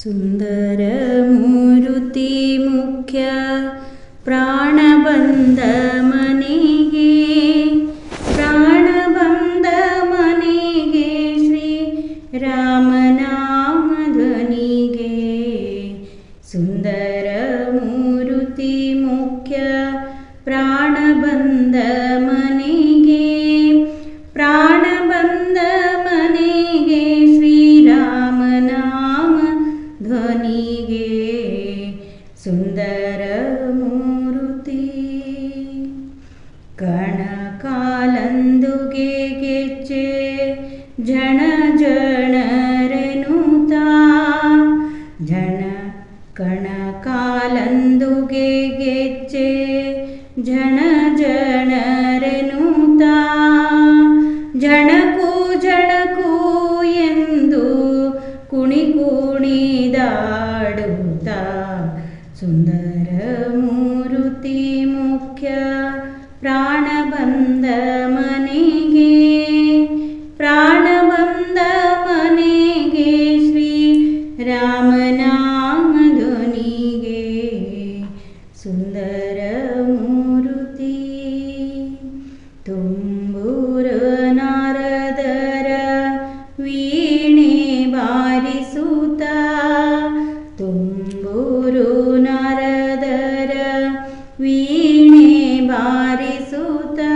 ಸುಂದರ ಮೂರುತಿ ಮುಖ್ಯ ಪ್ರಾಣ ಬಂದ ಮನೆಗೆ ಶ್ರೀ ರಾಮನಾಮ ಧ್ವನಿಗೆ. ಸುಂದರ ಮೂರುತಿ ಮುಖ್ಯ ಪ್ರಾಣ ಬಂದ ಮನೆಗೆ ಶ್ರೀರಾಮನಾಮ ಧ್ವನಿಗೆ. ಸುಂದರ ಮೂರುತಿ ಕಣಕಾಲಂದುಗೆ ಗೆಜ್ಜೆ ಝಣ ಝಣರೆನುತ್ತಾ ಕಣಕಾಲಂದುಗೆ ಗೆಜ್ಜೆ ಝಣ ಝಣರೆನುತ್ತಾ ಝಣಕು ಝಣಕು ಎಂದು ಕುಣಿದಾಡುತ್ತಾ. ಸುಂದರ ಮೂರುತಿ ಮುಖ್ಯ ಪ್ರಾಣ ಬಂದ ಮನೆಗೆ ಶ್ರೀ ರಾಮನಾಮ ಧ್ವನಿಗೆ. ಸುಂದರ ಮೂರುತಿ ತುಂಬೂರ ನಾರದರ ವೀಣೆ ಬಾರಿಸುತ್ತಾ ತುಂಬೂರು ನಾರದರ ವೀಣೆ ಬಾರಿಸುತ್ತಾ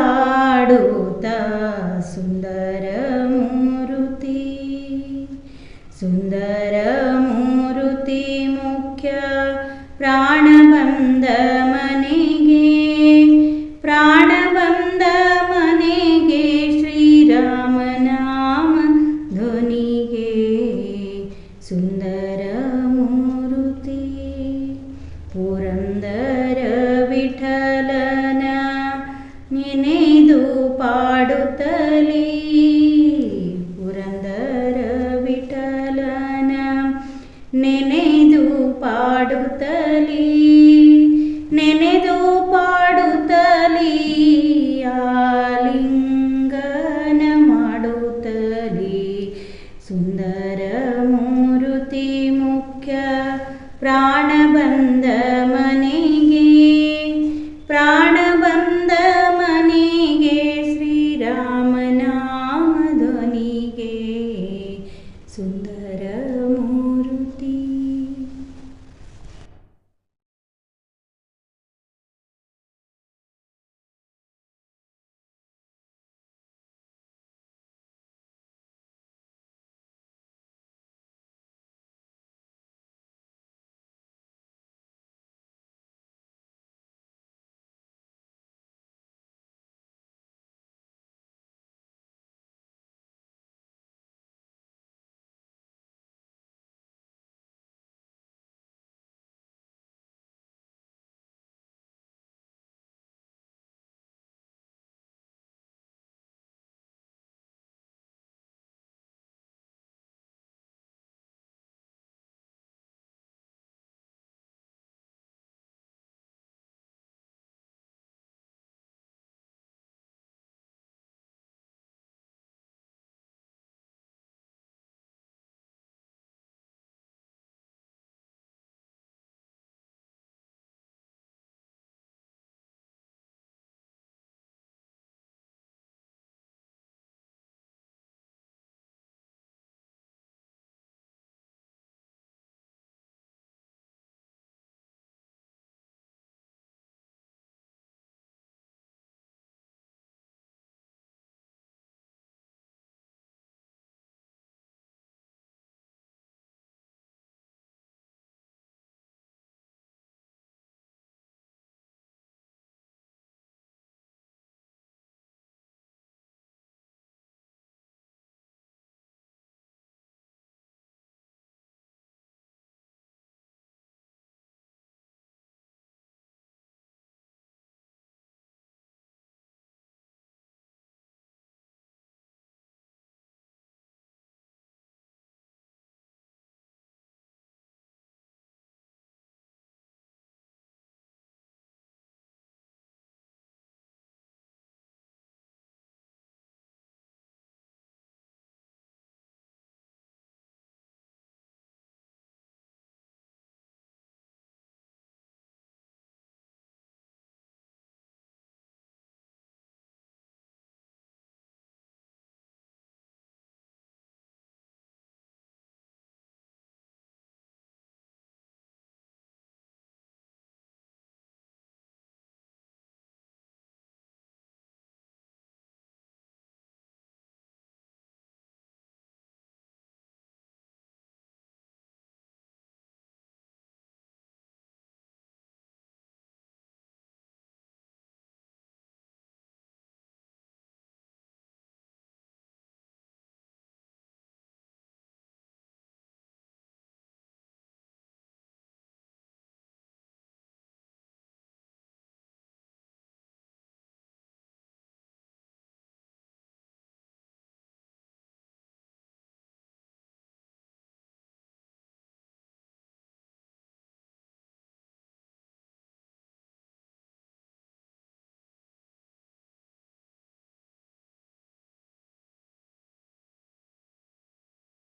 ಕುಣಿದಾಡುತ್ತಾ. ಸುಂದರ ಮೂರುತಿ ಮುಖ್ಯ ಪ್ರಾಣ ಬಂದ ಮನೆಗೆ ಶ್ರೀರಾಮನಾಮ ಧ್ವನಿಗೆ. ಸುಂದರ ಮೂರುತಿ ಪುರಂದರ ವಿಠಲನ ನೆನೆದು ಪಾಡುತ್ತಲೇ